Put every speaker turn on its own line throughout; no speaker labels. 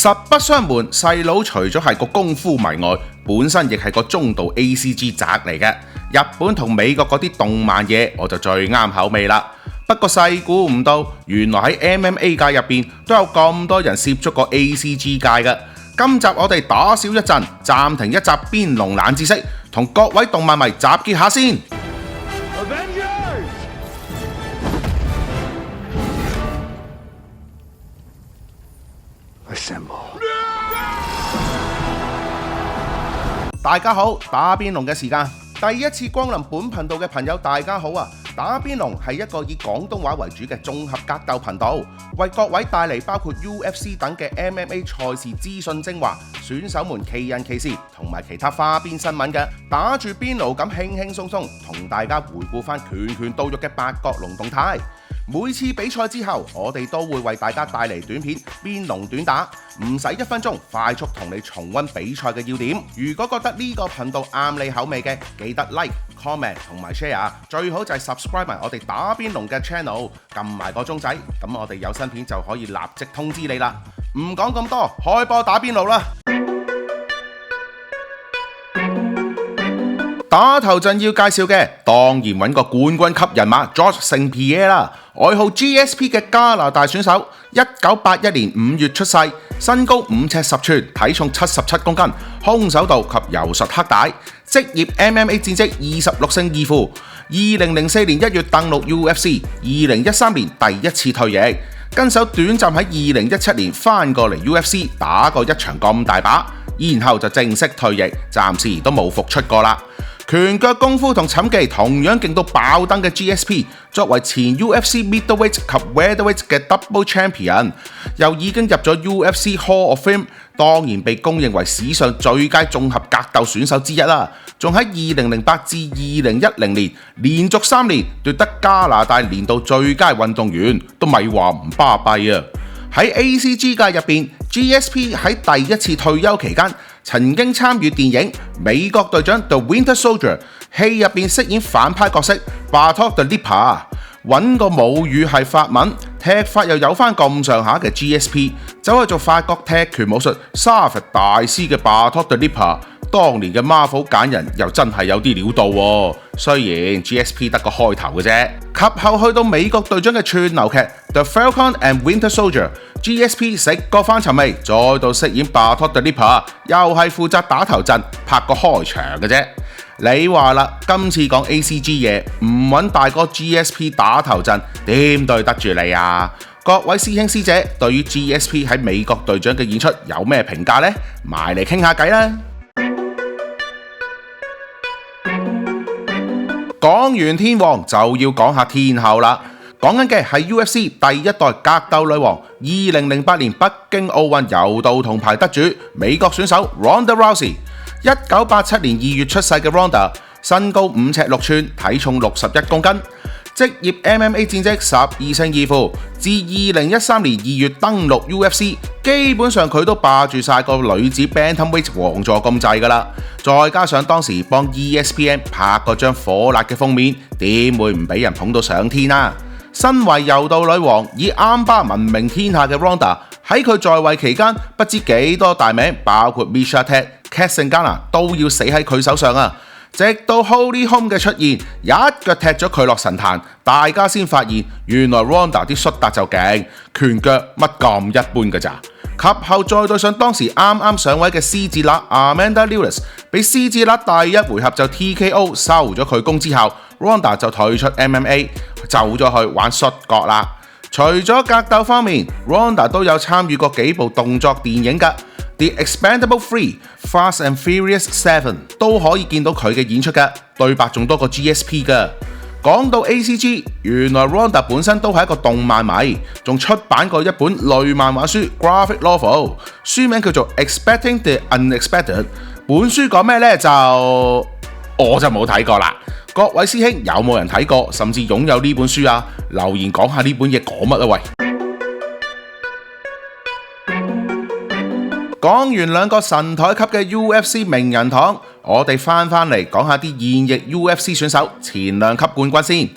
實不相瞞，細佬除咗係個功夫迷外，本身亦係個中度 ACG 宅嚟嘅。日本同美國嗰啲動漫嘢，我就最啱口味啦。不過細估唔到，原來喺 MMA 界入邊都有咁多人涉足過 ACG 界嘅。今集我哋打少一陣，暫停一集邊龍冷知識，同各位動漫迷集結下先。大家好，打邊爐嘅時間，第一次光臨本頻道嘅朋友，大家好啊！打邊爐係一個以廣東話為主嘅綜合格鬥頻道，為各位帶嚟包括 UFC 等嘅 MMA 賽事資訊精華、選手們奇人奇事同埋其他花邊新聞嘅，打住邊爐咁輕輕鬆鬆同大家回顧翻拳拳到肉嘅八角籠動態。每次比賽之後，我哋都會為大家帶嚟短片邊爐短打，唔使1分鐘，快速同你重溫比賽嘅要點。如果覺得呢個頻道啱你口味嘅，記得 like、comment 同埋 share， 最好就係 subscribe 埋我哋打邊爐嘅 channel， 撳埋個鐘仔，咁我哋有新片就可以立即通知你啦。唔講咁多，開波打邊爐啦！打頭陣要介紹嘅，當然揾個冠軍級人馬 Georges St-Pierre 啦，外號 GSP 嘅加拿大選手，1981年5月出世，身高5尺10寸，體重77公斤，空手道及柔術黑帶，職業 MMA 戰績26勝2負，2004年1月登陸 UFC，2013年第一次退役，跟手短暫喺2017年翻過嚟 UFC 打過一場咁大把，然後就正式退役，暫時都冇復出過啦。拳腳功夫同寢技同樣勁到爆燈嘅 GSP， 作為前 UFC Middleweight 及 Welterweight 嘅 Double Champion， 又已經入咗 UFC Hall of Fame， 當然被公認為史上最佳綜合格鬥選手之一啦。仲喺2008至2010年連續3年奪得加拿大年度最佳運動員，都咪話唔巴閉啊！喺 ACG 界入邊 ，GSP 喺第一次退休期間，曾經參與電影《美國隊長 The Winter Soldier》，戲入邊飾演反派角色 Bartok the Leaper， 揾個母語係法文，踢法又有翻咁上下嘅 GSP， 走去做法國踢拳武術沙佛大師嘅 Bartok the Leaper。當年嘅 Marvel 揀人又真係有啲料到喎，雖然 GSP 得個開頭嘅啫。及後去到美國隊長嘅串流劇 The Falcon and Winter Soldier，GSP 食過翻尋味，再度飾演 Bartok the Leaper， 又係負責打頭陣，拍個開場嘅啫。你話啦，今次講 ACG 嘢，唔揾大哥 GSP 打頭陣，點對得住你啊？各位師兄師姐，對於 GSP 喺美國隊長嘅演出有咩評價呢？埋嚟傾下偈啦！講完天王就要講下天后啦，講緊嘅係 UFC 第一代格鬥女王，2008年北京奧運柔道銅牌得主美國選手 Ronda Rousey。1987年2月出世嘅 Ronda， 身高5尺6寸，體重61公斤，職業 MMA 戰績12勝2負，自2013年2月登陸 UFC， 基本上佢都霸住晒個女子 Bantamweight 王座咁滯噶啦。再加上當時幫 ESPN 拍嗰張火辣嘅封面，點會唔俾人捧到上天啊？身為柔道女王，以啱巴聞名天下嘅 Ronda， 喺佢在位期間，不知幾多大名，包括 Miesha Tate、Kat Zingano 都要死喺佢手上啊！直到 Holly Holm 嘅出現，一腳踢咗佢落神壇，大家先發現原來 Ronda 啲摔打就勁，拳腳乜咁一般㗎咋。及後再對上當時啱啱上位嘅獅子乸 Amanda Nunes， 俾獅子乸第一回合就 TKO 收咗佢功之後， Ronda 就退出 MMA， 走咗去玩摔角啦。除咗格鬥方面， Ronda 都有參與過幾部動作電影㗎。The Expendable 3、Fast and Furious 7都可以見到佢嘅演出嘅，對白仲多過 GSP 嘅。講到 ACG， 原來 Ronda 本身都係一個動漫迷，仲出版過一本類漫畫書 Graphic Novel， 書名叫做 Expecting the Unexpected。本書講咩呢？我就冇睇過啦。各位師兄有冇人睇過，甚至擁有呢本書啊？留言講下呢本嘢講乜啊喂！講完兩個神台級嘅 UFC 名人堂，我哋翻嚟講下啲現役 UFC 選手前兩級冠軍先。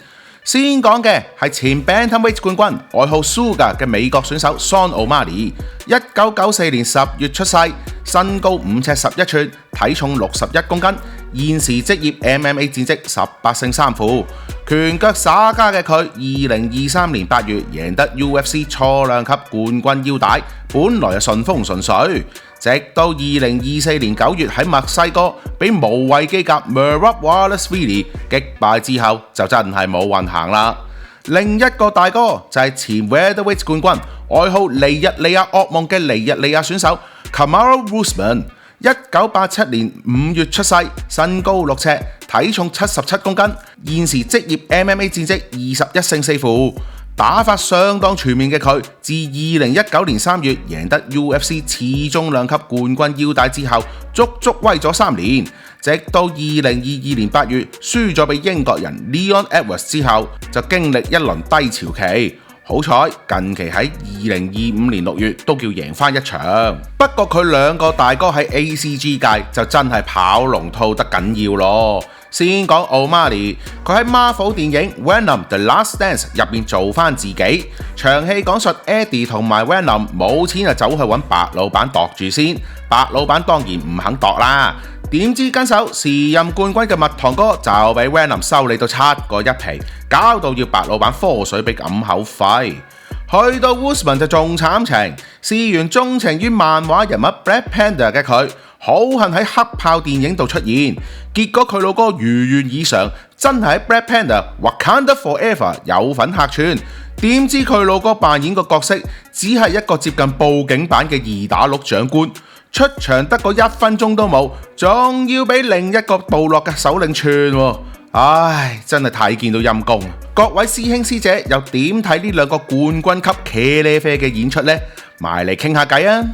先講嘅係前 Bantamweight 冠軍，外號 Sugar 嘅美國選手 Sean O'Malley， 1994年10月出世，身高5尺11寸，體重61公斤，現時職業 MMA 戰績18勝3負，拳腳耍家嘅佢，2023年8月贏得 UFC 初量級冠軍腰帶，本來順風順水。直到2024年9月喺墨西哥俾無畏機甲 Merab Dvalishvili 擊敗之後，就真係冇運行啦。另一個大哥就係前 Welterweight 冠軍，外號尼日利亞噩夢嘅尼日利亞選手 Kamaru Usman， 1987年5月出世，身高6尺，體重77公斤，現時職業 MMA 戰績21勝4負。打法相當全面嘅佢，自2019年3月贏得 UFC 次中量級冠軍腰帶之後，足威咗3年，直到2022年8月輸咗俾英國人 Leon Edwards 之後，就經歷一輪低潮期。好彩近期喺2025年6月都叫贏返一場。不過佢兩個大哥喺 ACG 界就真係跑龍套得緊要咯。先講 O'Malley， 佢喺 Marvel 電影 Venom The Last Dance 入面做返自己，場戲講述 Eddie 同埋 Venom 冇錢就走去揾白老闆度住先，白老闆當然唔肯度啦。點知跟手時任冠軍嘅蜜糖哥就俾 Venom 修理到7個一皮，搞到要白老闆科水俾揞口費。去到 Usman 就仲慘情，事緣鍾情於漫畫人物 Black Panther 嘅佢，好恨喺黑豹電影度出現，結果佢老哥如願以償，真係喺 Black Panther Wakanda Forever 有份客串。點知佢老哥扮演個角色只係一個接近報警版嘅2打6長官，出場得個1分鐘都冇，仲要俾另一個部落嘅首領串喎。唉，真係睇見到陰公。各位師兄師姐又點睇呢兩個冠軍級茄喱啡嘅演出呢？埋嚟傾下偈啊！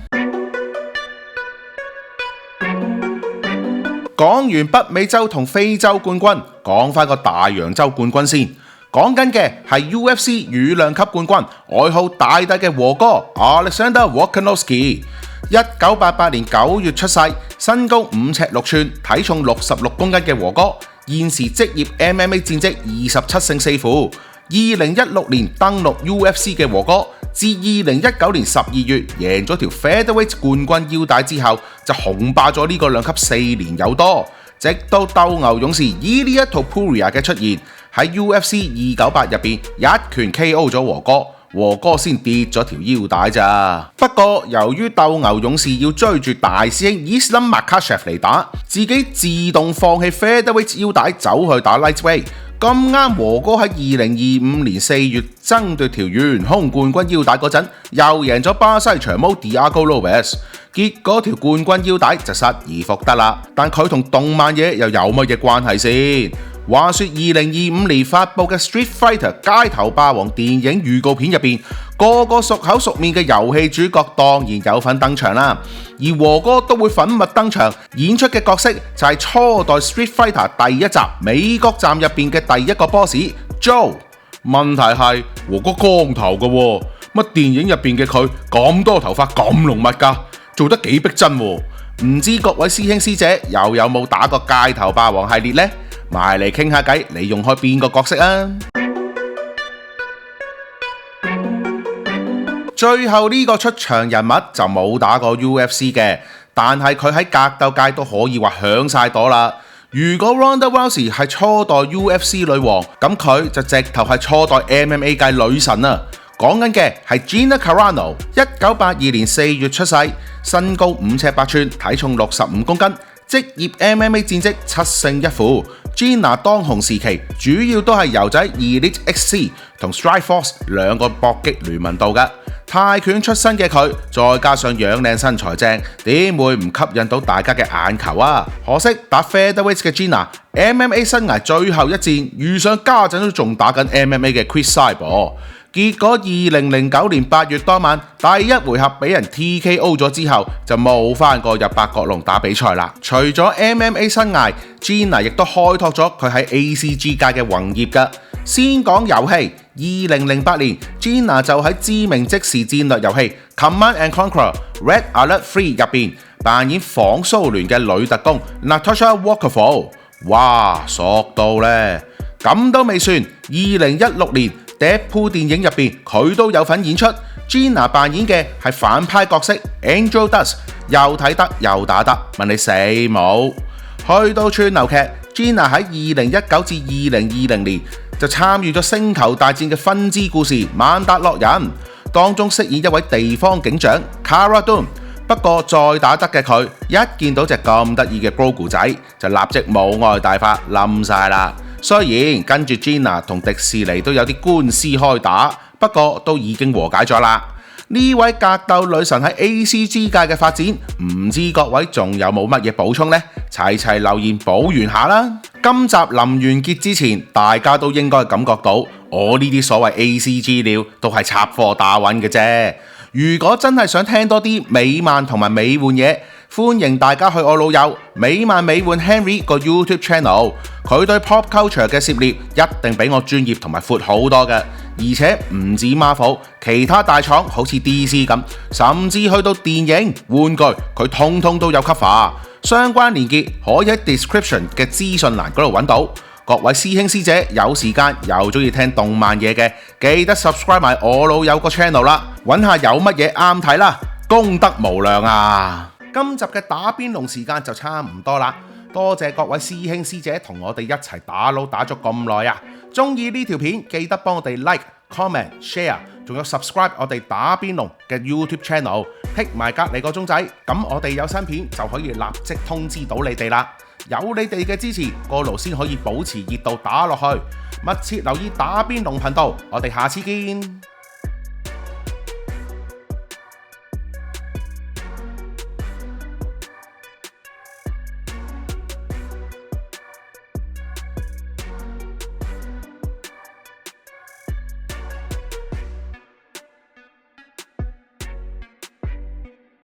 講完北美洲同非洲冠軍，講翻個大洋洲冠軍先。講緊嘅係 UFC 羽量級冠軍，外號大帝嘅和哥 Alexander Volkanovski。1988年9月出世，身高5尺6寸，體重66公斤嘅和哥，現時職業 MMA 戰績27勝4負。2016年登陸 UFC 嘅和哥，自2019年12月贏咗條 Featherweight 冠軍腰帶之後，就紅霸咗呢個量級4年有多，直到鬥牛勇士 Ilia Topuria 嘅出現，喺 UFC 298入邊一拳 KO 咗和哥。和哥先跌咗條腰帶咋。不過由於鬥牛勇士要追住大師兄 Islam Makhachev 嚟打，自己自動放棄 Featherweight 腰帶，走去打 Lightweight。咁啱和哥喺2025年4月爭奪條懸空冠軍腰帶嗰陣，又贏咗巴西長毛 Thiago Lopes， 結果條冠軍腰帶就失而復得啦。但佢同動漫嘢又有乜嘢關係先？話說2025年發佈嘅 Street Fighter 街頭霸王電影預告片入邊，個個熟口熟面嘅遊戲主角當然有份登場啦，而和哥都會粉墨登場，演出嘅角色就係初代 Street Fighter 第一集美國站入邊嘅第一個 boss Joe。問題係和哥光頭嘅喎，乜電影入邊嘅佢咁多頭髮咁濃密㗎，做得幾逼真喎？唔知各位師兄師姐又有冇打過街頭霸王系列呢？埋嚟傾下偈，你用開邊個角色啊？最後呢個出場人物就冇打過 UFC 嘅，但係佢喺格鬥界都可以話響晒朵啦。如果 Ronda Rousey 係初代 UFC 女王，咁佢就直頭係初代 MMA 界女神啊！講緊嘅係 Gina Carano， 1982年4月出世，身高5尺8寸，體重65公斤，職業 MMA 戰績7勝1負。Gina 當紅時期主要都係由仔 Elite XC 同 Strikeforce 兩個搏擊聯盟度嘅。泰拳出身嘅佢，再加上樣靚身材正，點會唔吸引到大家嘅眼球啊？可惜打 Featherweight 嘅 Gina MMA 生涯最後一戰遇上家陣都仲打緊 MMA 嘅 Cris Cyborg，結果2009年8月當晚第一回合俾人 TKO 咗之後，就冇翻過入八角籠打比賽啦。除咗 MMA 生涯， Gina 亦都開拓咗佢喺 ACG 界嘅宏業㗎。先講遊戲，2008年 Gina 就喺知名即時戰略遊戲 Command and Conquer Red Alert 3入邊扮演仿蘇聯嘅女特工 Natasha Volkova， 哇，索到呢！咁都未算，2016年 Deadpool 電影入邊佢都有份演出。Gina 扮演嘅係反派角色 Angel Dust， 又睇得又打得，問你死冇？去到串流劇 ，Gina 喺2019至2020年就參與咗星球大戰嘅分支故事《曼達洛人》，當中飾演一位地方警長 Cara Dune。不過再打得嘅佢，一見到隻咁得意嘅 Grogu 仔，就立即母愛大發，冧晒啦。雖然跟住 Gina 同迪士尼都有啲官司開打，不過都已經和解咗啦。呢位格鬥女神喺 ACG 界嘅發展，唔知各位仲有冇乜嘢補充呢？齊齊留言補完下啦！今集臨完結之前，大家都應該感覺到我呢啲所謂 ACG 料都係插貨打穩嘅啫。如果真係想聽多啲美漫同埋美換嘢，歡迎大家去我老友美漫美換 Henry 個 YouTube channel， 佢對 pop culture 嘅涉獵一定比我專業同埋闊好多嘅，而且唔止 Marvel， 其他大廠好似 DC 咁，甚至去到電影、玩具，佢通通都有 cover。相關連結可以喺 description 嘅資訊欄嗰度揾到。各位師兄師姐有時間又中意聽動漫嘢嘅，記得 subscribe 埋我老友個 channel 啦，揾下有乜嘢啱睇啦，功德無量啊！今集嘅打邊爐時間就差唔多啦，多謝各位師兄師姐同我哋一齊打撈打咗咁耐啊！中意呢條片記得幫我哋 like、comment、share， 仲有 subscribe 我哋打邊爐嘅 YouTube channel， hit 埋隔離個鐘仔，咁我哋有新片就可以立即通知到你哋啦。有你哋嘅支持，個爐先可以保持熱度打落去。密切留意打邊爐頻道，我哋下次見。